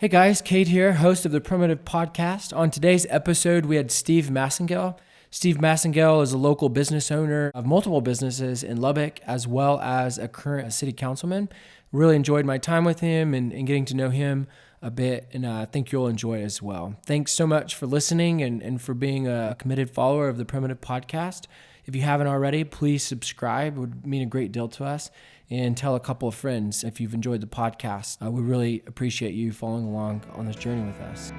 Hey guys, Kate here, host of the Primitive Podcast. On today's episode, we had Steve Massengale. Steve Massengale is a local business owner of multiple businesses in Lubbock, as well as a current city councilman. Really enjoyed my time with him and getting to know him a bit, and I think you'll enjoy it as well. Thanks so much for listening and for being a committed follower of the Primitive Podcast. If you haven't already, please subscribe. It would mean a great deal to us. And tell a couple of friends if you've enjoyed the podcast. We really appreciate you following along on this journey with us.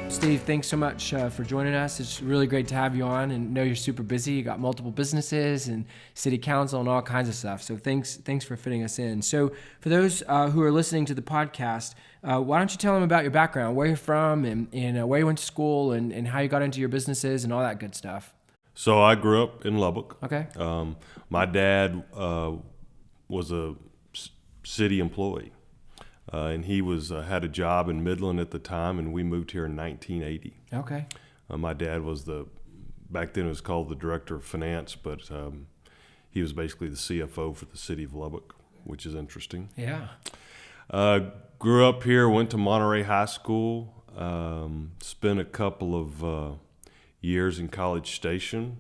Steve, thanks so much for joining us. It's really great to have you on, and know you're super busy. You got multiple businesses and city council and all kinds of stuff. So thanks for fitting us in. So for those who are listening to the podcast, why don't you tell them about your background, where you're from, and where you went to school, and how you got into your businesses and all that good stuff. So I grew up in Lubbock. Okay. My dad was a city employee. And he had a job in Midland at the time, and we moved here in 1980. Okay. My dad was back then it was called the director of finance, but he was basically the CFO for the city of Lubbock, which is interesting. Yeah. Grew up here, went to Monterey High School, spent a couple of years in College Station,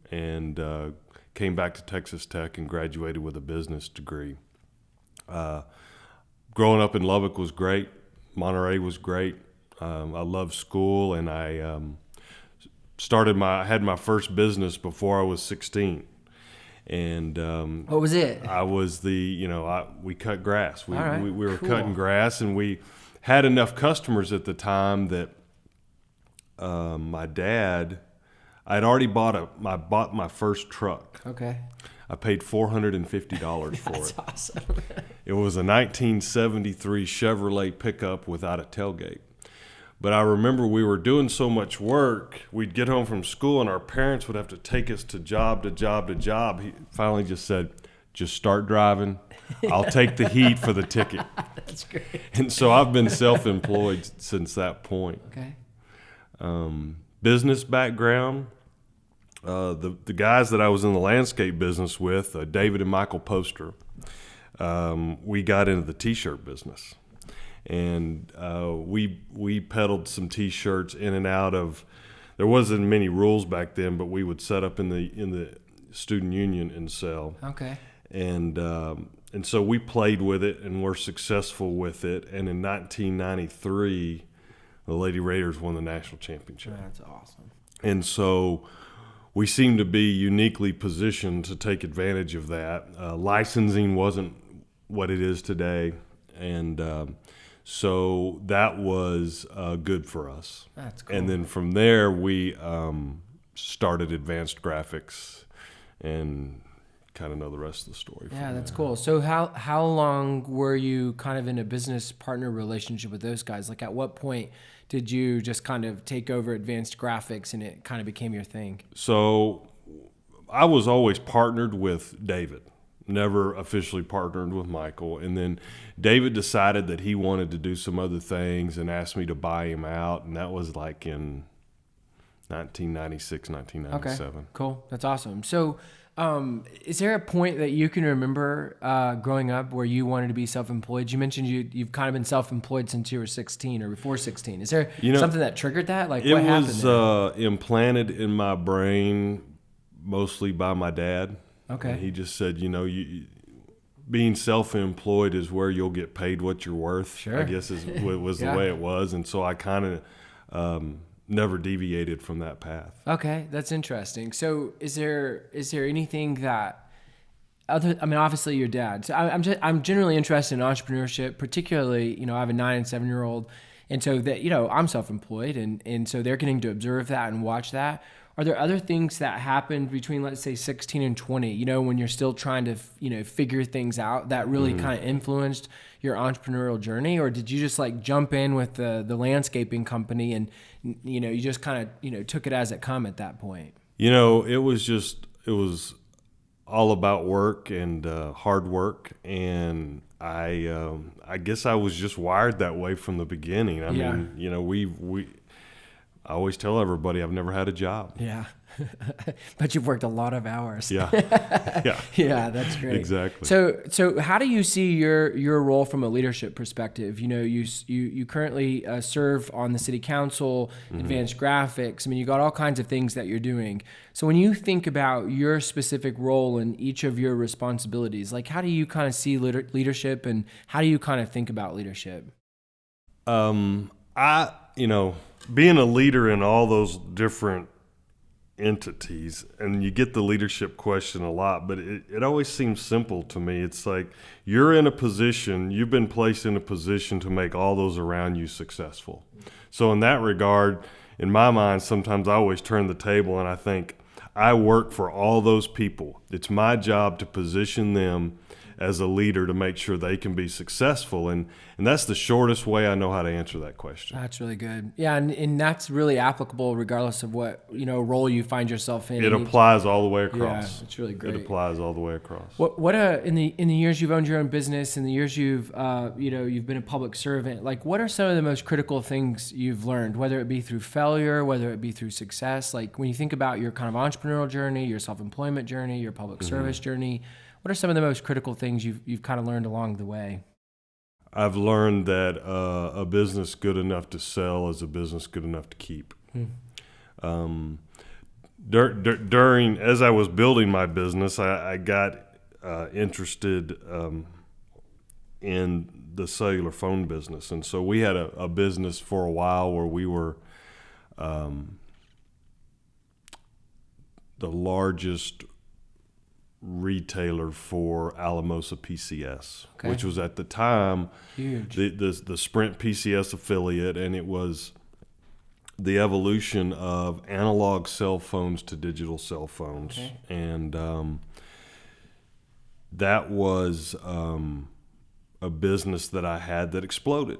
and came back to Texas Tech and graduated with a business degree. Growing up in Lubbock was great. Monterey was great. I loved school, and I had my first business before I was 16. And what was it? I was we cut grass. We were Cool. cutting grass, and we had enough customers at the time that I'd already bought my first truck. Okay. I paid $450 for That's it. awesome. It was a 1973 Chevrolet pickup without a tailgate. But I remember we were doing so much work, we'd get home from school and our parents would have to take us to job to job to job. He finally just said, just start driving. I'll take the heat for the ticket. That's great. And so I've been self-employed since that point. Okay. Business background. The guys that I was in the landscape business with, David and Michael Poster, we got into the T-shirt business, and we peddled some T-shirts in and out of. There wasn't many rules back then, but we would set up in the student union and sell. Okay. And so we played with it and were successful with it. And in 1993, the Lady Raiders won the national championship. That's awesome. And so we seemed to be uniquely positioned to take advantage of that. Licensing wasn't what it is today, and so that was good for us. That's cool. And then from there, we started Advanced Graphics, and kind of know the rest of the story. Yeah, that's cool. So how long were you kind of in a business partner relationship with those guys? Like, at what point did you just kind of take over Advanced Graphics and it kind of became your thing? So I was always partnered with David, never officially partnered with Michael. And then David decided that he wanted to do some other things and asked me to buy him out. And that was like in 1996, 1997. Okay, cool. That's awesome. So is there a point that you can remember growing up where you wanted to be self-employed? You mentioned you've kind of been self-employed since you were 16 or before 16. Is there something that triggered that? Like, what happened there? It was implanted in my brain mostly by my dad. Okay. And he just said, being self-employed is where you'll get paid what you're worth. Sure. I guess was Yeah. the way it was. And so I kind of never deviated from that path. Okay, that's interesting. So is there anything that obviously your dad. So I'm generally interested in entrepreneurship, particularly, I have a 9 and 7-year-old, and so that, I'm self-employed, and so they're getting to observe that and watch that. Are there other things that happened between, let's say, 16 and 20, when you're still trying to, figure things out, that really kind of influenced your entrepreneurial journey? Or did you just jump in with the landscaping company and, you just kind of, took it as it come at that point? It was all about work and hard work, and I guess I was just wired that way from the beginning. I mean, you know, I always tell everybody I've never had a job. Yeah. But you've worked a lot of hours. Yeah. Yeah. Yeah, that's great. Exactly. So how do you see your role from a leadership perspective? You know, you currently serve on the city council, advanced graphics. I mean, you got all kinds of things that you're doing. So when you think about your specific role in each of your responsibilities, like how do you kind of see leadership, and how do you kind of think about leadership? Being a leader in all those different entities, and you get the leadership question a lot, but it always seems simple to me. It's like you've been placed in a position to make all those around you successful. So in that regard, in my mind, sometimes I always turn the table and I think, I work for all those people. It's my job to position them as a leader to make sure they can be successful. And that's the shortest way I know how to answer that question. That's really good. Yeah, and that's really applicable regardless of what, role you find yourself in. It applies all the way across. Yeah, it's really great. It applies all the way across. What in the years you've owned your own business, in the years you've been a public servant, like what are some of the most critical things you've learned, whether it be through failure, whether it be through success? Like when you think about your kind of entrepreneurial journey, your self-employment journey, your public service journey, what are some of the most critical things you've kind of learned along the way? I've learned that a business good enough to sell is a business good enough to keep. During as I was building my business, I got interested in the cellular phone business, and so we had a business for a while where we were the largest retailer for Alamosa PCS, which was at the time huge. The Sprint PCS affiliate, and it was the evolution of analog cell phones to digital cell phones. Okay. And that was a business that I had that exploded.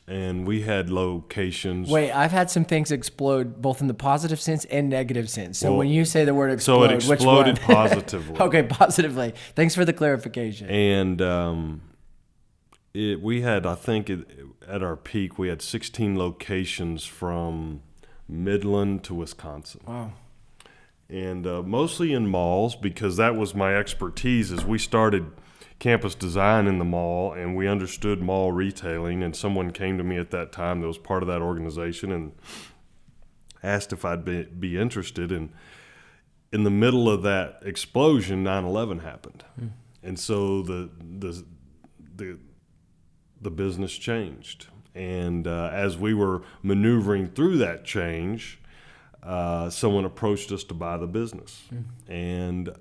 And we had locations. Wait, I've had some things explode both in the positive sense and negative sense. So when you say the word explode, so it exploded which one? Positively. Okay, positively. Thanks for the clarification. And we had, I think, at our peak, we had 16 locations from Midland to Wisconsin. Wow. And mostly in malls, because that was my expertise. As we started campus design in the mall, and we understood mall retailing, and someone came to me at that time that was part of that organization and asked if I'd be interested. And in the middle of that explosion, 9/11 happened. And so the business changed. And as we were maneuvering through that change, someone approached us to buy the business. And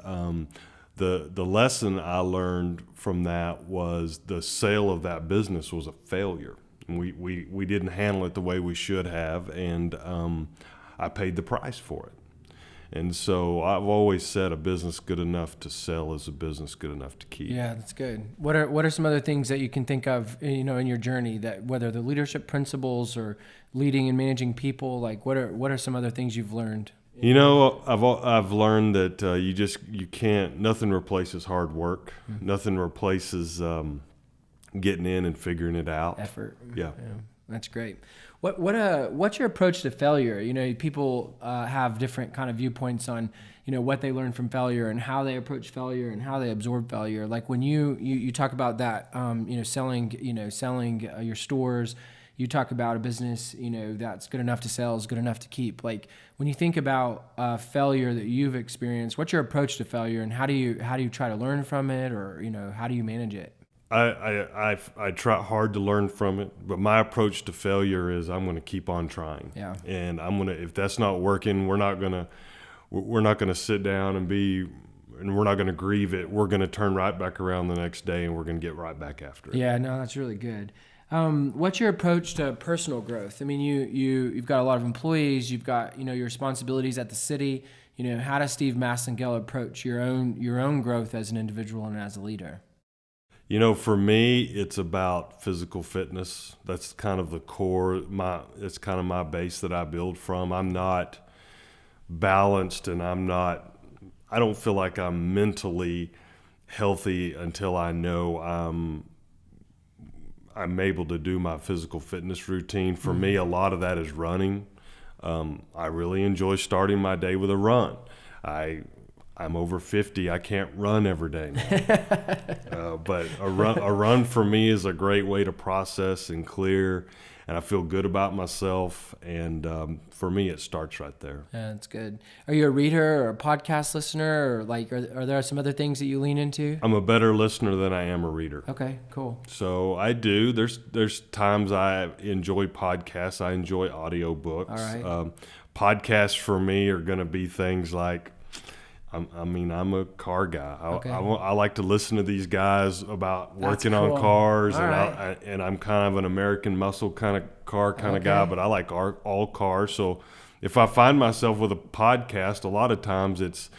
the lesson I learned from that was the sale of that business was a failure. And we didn't handle it the way we should have, and I paid the price for it. And so I've always said a business good enough to sell is a business good enough to keep. Yeah, that's good. What are some other things that you can think of, in your journey, that whether the leadership principles or leading and managing people, like what are some other things you've learned? I've learned that you can't. Nothing replaces hard work. Nothing replaces getting in and figuring it out. Effort. Yeah. That's great. What's your approach to failure? People have different kind of viewpoints on what they learn from failure and how they approach failure and how they absorb failure. Like when you talk about that, selling your stores. You talk about a business, that's good enough to sell is good enough to keep. Like when you think about failure that you've experienced, what's your approach to failure, and how do you try to learn from it, or how do you manage it? I try hard to learn from it, but my approach to failure is I'm going to keep on trying. Yeah. And if that's not working, we're not going to sit down and we're not going to grieve it. We're going to turn right back around the next day, and we're going to get right back after it. Yeah, no, that's really good. What's your approach to personal growth? I mean, you've got a lot of employees, you've got, your responsibilities at the city. How does Steve Massengale approach your own growth as an individual and as a leader? For me, it's about physical fitness. That's kind of the core. It's kind of my base that I build from. I'm not balanced, and I'm not I don't feel like I'm mentally healthy until I know I'm able to do my physical fitness routine. For me, a lot of that is running. I really enjoy starting my day with a run. I'm over 50. I can't run every day now. But a run for me is a great way to process and clear, and I feel good about myself. And for me, it starts right there. Yeah, that's good. Are you a reader or a podcast listener, or like are there some other things that you lean into? I'm a better listener than I am a reader. Okay, cool. So I do. There's times I enjoy podcasts. I enjoy audiobooks. All right. Podcasts for me are going to be things like, I'm a car guy. Okay. I like to listen to these guys about working cool. on cars, All and right. I'm kind of an American muscle kind of car kind of Okay. guy, but I like all cars. So if I find myself with a podcast, a lot of times it's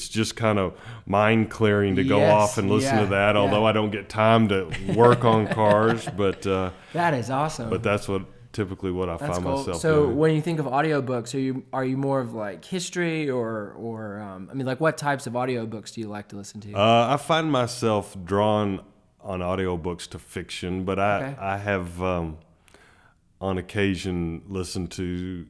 just kind of mind clearing to go Yes, off and listen yeah, to that. Although yeah. I don't get time to work on cars, but That is awesome. that's typically what I That's find cool. myself So doing. when you think of audiobooks, are you more of like history or I mean, like what types of audiobooks do you like to listen to? I find myself drawn on audiobooks to fiction, but Okay. I have on occasion listened to,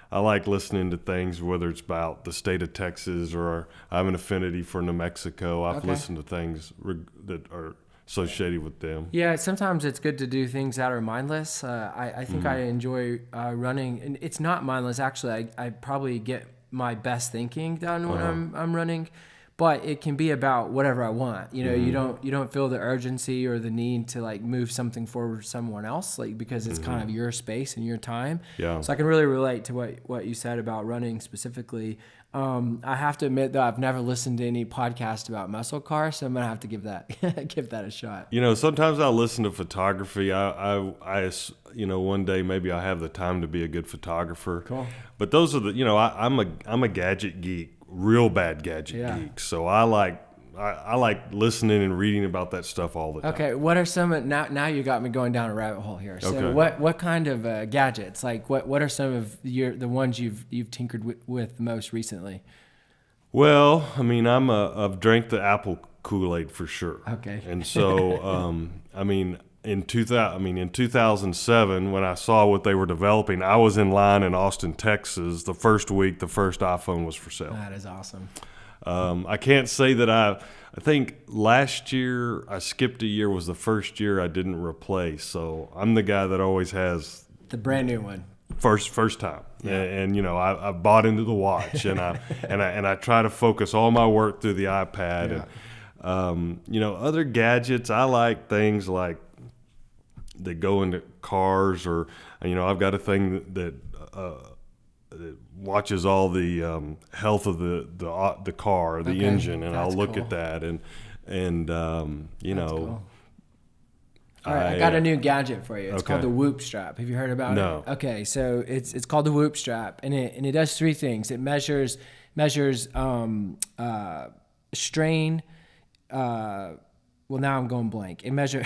I like listening to things, whether it's about the state of Texas or I have an affinity for New Mexico. I've Okay. listened to things that are associated with them. Yeah, sometimes it's good to do things that are mindless. I think I enjoy running, and it's not mindless. Actually, I probably get my best thinking done when I'm running, but it can be about whatever I want. You don't feel the urgency or the need to like move something forward for someone else, like because it's kind of your space and your time. Yeah. So I can really relate to what you said about running specifically. I have to admit though, I've never listened to any podcast about muscle cars, so I'm gonna have to give that a shot. Sometimes I listen to photography. I one day maybe I have the time to be a good photographer. Cool. But those are I'm a gadget geek, real bad gadget geek. So I like listening and reading about that stuff all the time. Okay, what are some now you got me going down a rabbit hole here. So Okay. what kind of gadgets? Like what are some of the ones you've tinkered with most recently? Well, I've drank the apple Kool-Aid for sure. Okay. And so in 2007 when I saw what they were developing, I was in line in Austin, Texas. The first week, the first iPhone was for sale. That is awesome. I can't say that I think last year I skipped a year was the first year I didn't replace. So I'm the guy that always has The brand new one. first time. And I bought into the watch and I try to focus all my work through the iPad. And other gadgets, I like things like that go into cars, or I've got a thing that watches all the health of the car, the Okay, engine, and I'll that's look cool. at that and That's cool. All right, I got a new gadget for you. It's called the Whoop Strap. Have you heard about No. it? Okay, so it's called the Whoop Strap, and it does three things. It measures strain. Well, now I'm going blank. It measures.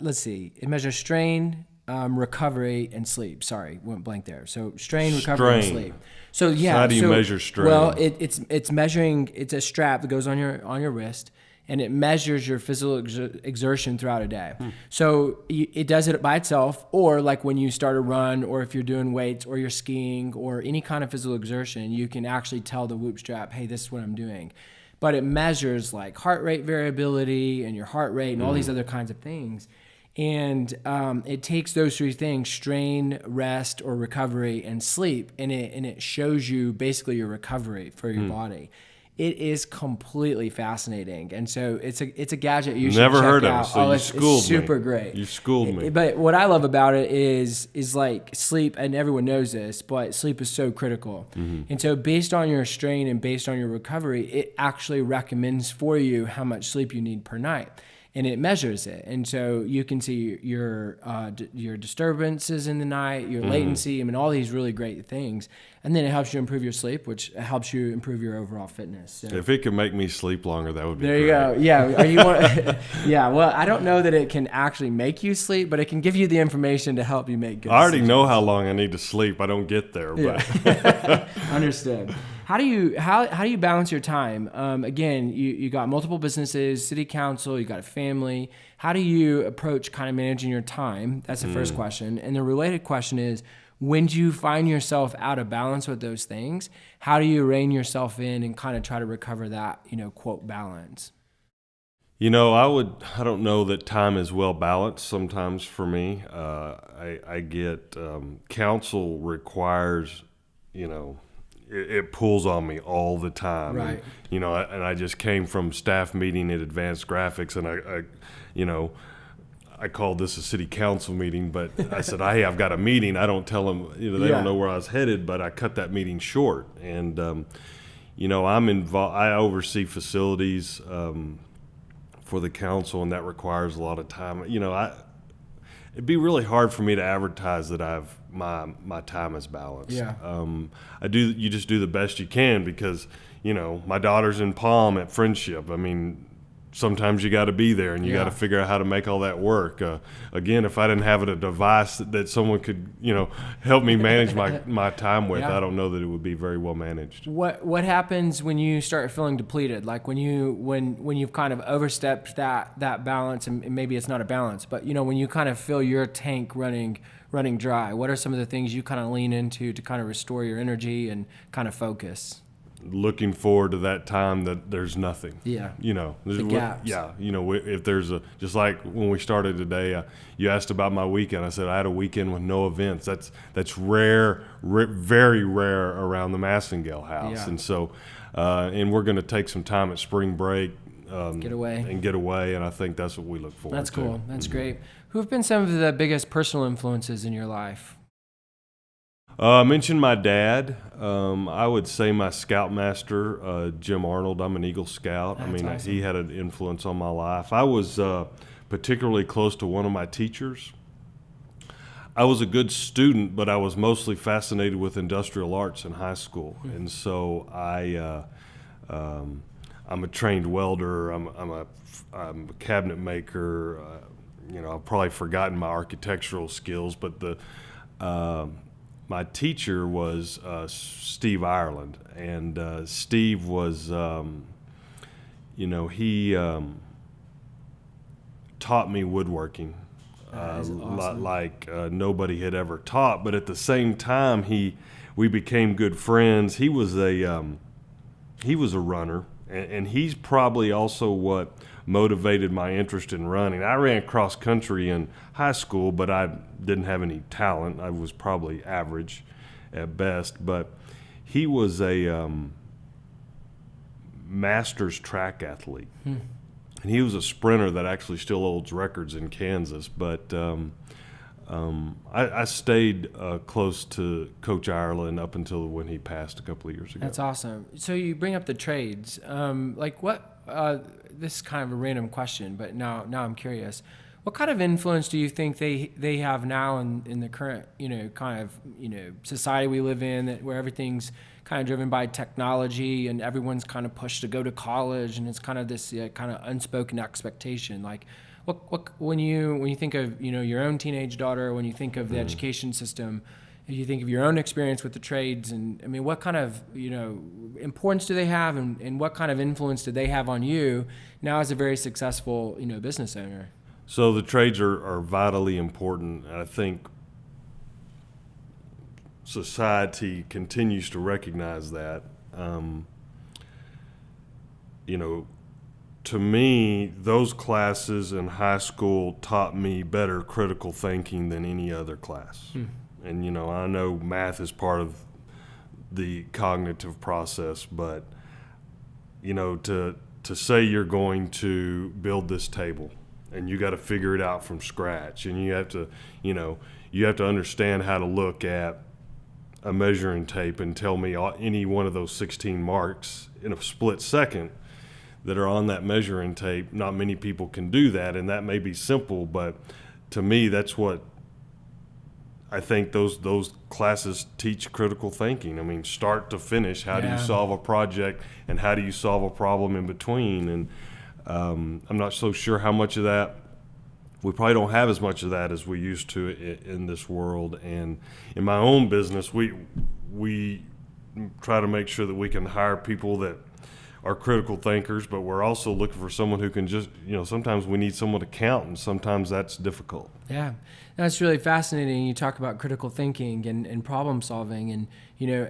Let's see. It measures strain, recovery, and sleep. Sorry, went blank there. So strain, recovery, and sleep. So yeah. So how do you measure strain? Well, it's measuring. It's a strap that goes on your wrist, and it measures your physical exertion throughout a day. So it does it by itself, or like when you start a run, or if you're doing weights, or you're skiing, or any kind of physical exertion, you can actually tell the Whoop Strap, hey, this is what I'm doing. But it measures like heart rate variability and your heart rate and all these other kinds of things. And it takes those three things, strain, rest, or recovery, and sleep, and it shows you basically your recovery for your body. It is completely fascinating, and so it's a gadget you should Never check heard out. of it, so you it's schooled me. super great. You schooled me. But what I love about it is like sleep, and everyone knows this, but sleep is so critical. And so based on your strain and based on your recovery, it actually recommends for you how much sleep you need per night. And it measures it, and so you can see your disturbances in the night, your latency, all these really great things, and then it helps you improve your sleep, which helps you improve your overall fitness. So. If it could make me sleep longer, that would be There great. you go. Yeah. Are you want? Yeah. Well, I don't know that it can actually make you sleep, but it can give you the information to help you make good I already decisions. know how long I need to sleep. I don't get there, but Yeah. Understood. how do you balance your time? Again, you got multiple businesses, city council, you got a family. How do you approach kind of managing your time? That's the first question. And the related question is, when do you find yourself out of balance with those things? How do you rein yourself in and kind of try to recover that, quote, balance? I don't know that time is well balanced sometimes for me. I get, council requires, it pulls on me all the time. Right. And, I just came from staff meeting at Advanced Graphics, and I called this a city council meeting, but I said, hey, I've got a meeting. I don't tell them, they don't know where I was headed, but I cut that meeting short. And, I'm involved. I oversee facilities for the council, and that requires a lot of time. It'd be really hard for me to advertise that my time is balanced. Yeah. You just do the best you can because, my daughter's in Palm at Friendship. I mean, sometimes you got to be there and you got to figure out how to make all that work. Again, if I didn't have a device that someone could, help me manage my time with, I don't know that it would be very well managed. What happens when you start feeling depleted? Like when you've kind of overstepped that balance, and maybe it's not a balance, but when you kind of feel your tank running dry, what are some of the things you kind of lean into to kind of restore your energy and kind of focus? Looking forward to that time that there's nothing. Yeah. The gaps. Yeah. If there's just like when we started today, you asked about my weekend. I said I had a weekend with no events. That's rare, very rare around the Massengale house. Yeah. And so, and we're going to take some time at spring break. Get away. And I think that's what we look forward to. That's cool. That's great. Who have been some of the biggest personal influences in your life? I mentioned my dad. I would say my scoutmaster, Jim Arnold. I'm an Eagle Scout. That's awesome. He had an influence on my life. I was particularly close to one of my teachers. I was a good student, but I was mostly fascinated with industrial arts in high school. And so I'm a trained welder. I'm a cabinet maker. I've probably forgotten my architectural skills, but my teacher was Steve Ireland, and Steve was, he taught me woodworking awesome. like nobody had ever taught. But at the same time, we became good friends. He was a runner, and he's probably also what motivated my interest in running. I ran cross country in high school, but I didn't have any talent. I was probably average at best, but he was a master's track athlete. And he was a sprinter that actually still holds records in Kansas. But I stayed close to Coach Ireland up until when he passed a couple of years ago. That's awesome. So you bring up the trades. This is kind of a random question, but now I'm curious. What kind of influence do you think they have now in the current, society we live in, where everything's kind of driven by technology and everyone's kind of pushed to go to college, and it's kind of this kind of unspoken expectation? Like, what when you think of your own teenage daughter, when you think of the education system, if you think of your own experience with the trades, and I mean, what kind of importance do they have, and what kind of influence do they have on you now as a very successful business owner? So the trades are vitally important. I think society continues to recognize that. To me, those classes in high school taught me better critical thinking than any other class. And, I know math is part of the cognitive process, but, to say you're going to build this table and you got to figure it out from scratch, and you have to understand how to look at a measuring tape and tell me any one of those 16 marks in a split second that are on that measuring tape. Not many people can do that, and that may be simple, but to me, that's what I think those classes teach: critical thinking. I mean, start to finish, how do you solve a project, and how do you solve a problem in between? And I'm not so sure how much of that. We probably don't have as much of that as we used to in this world. And in my own business, we try to make sure that we can hire people that are critical thinkers, but we're also looking for someone who can just, sometimes we need someone to count, and sometimes that's difficult. Yeah, that's really fascinating. You talk about critical thinking and problem solving, and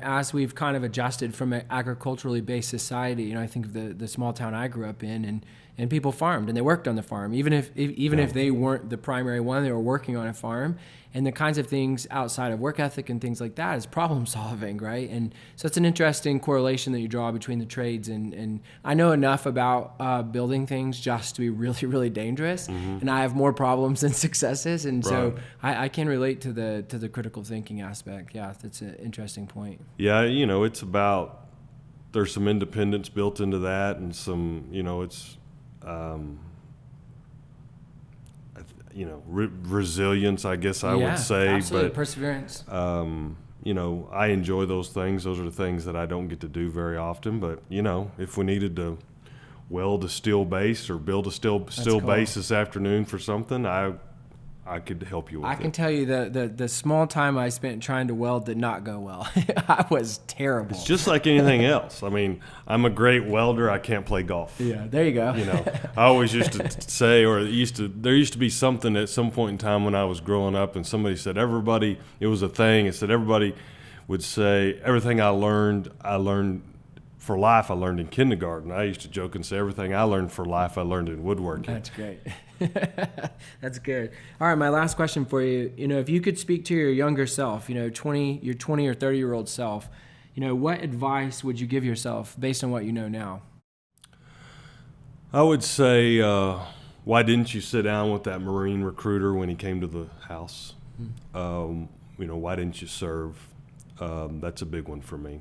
as we've kind of adjusted from an agriculturally based society, I think of the small town I grew up in, and people farmed and they worked on the farm, even if they weren't the primary one, they were working on a farm. And the kinds of things outside of work ethic and things like that is problem solving, right? And so it's an interesting correlation that you draw between the trades. And I know enough about building things just to be really, really dangerous. Mm-hmm. And I have more problems than successes. And so I can relate to the critical thinking aspect. Yeah, that's an interesting point. Yeah, it's about, there's some independence built into that, and some, it's resilience, I guess I would say. Absolutely. But perseverance. I enjoy those things. Those are the things that I don't get to do very often. But if we needed to weld a steel base or build a steel base this afternoon for something, I could help you with it. I can tell you the small time I spent trying to weld did not go well. I was terrible. It's just like anything else. I mean, I'm a great welder. I can't play golf. Yeah, there you go. I always used to say, there used to be something at some point in time when I was growing up, and somebody said it was a thing. It said everybody would say, everything I learned for life, I learned in kindergarten. I used to joke and say, everything I learned for life, I learned in woodworking. That's great. That's good. All right, my last question for you. If you could speak to your younger self, your 20 or 30-year-old self, what advice would you give yourself based on what you know now? I would say, why didn't you sit down with that Marine recruiter when he came to the house? Mm-hmm. Why didn't you serve? That's a big one for me.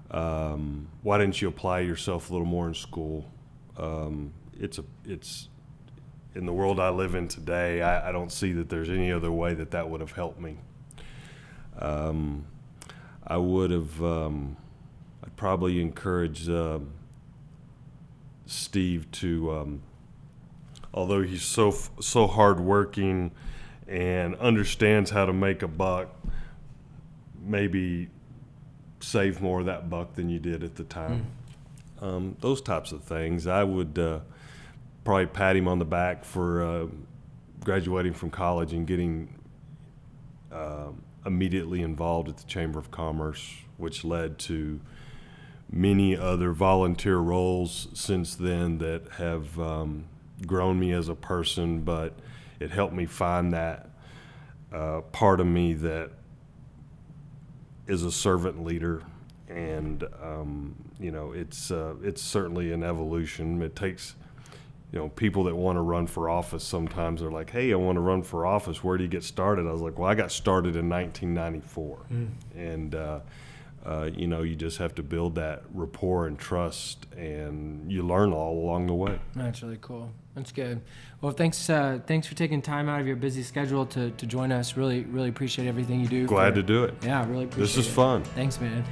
Why didn't you apply yourself a little more in school? It's in the world I live in today, I don't see that there's any other way that would have helped me. I would have, I'd probably encourage Steve to, although he's so hardworking and understands how to make a buck, maybe save more of that buck than you did at the time. Those types of things. I would probably pat him on the back for graduating from college and getting immediately involved at the Chamber of Commerce, which led to many other volunteer roles since then that have grown me as a person, but it helped me find that part of me that is a servant leader. And it's certainly an evolution. It takes people that want to run for office, sometimes they're like, hey, I want to run for office. Where do you get started? I was like, well, I got started in 1994. And, you just have to build that rapport and trust, and you learn all along the way. That's really cool. That's good. Well, thanks for taking time out of your busy schedule to join us. Really, really appreciate everything you do. Glad to do it. Yeah, really appreciate it. This is fun. Thanks, man.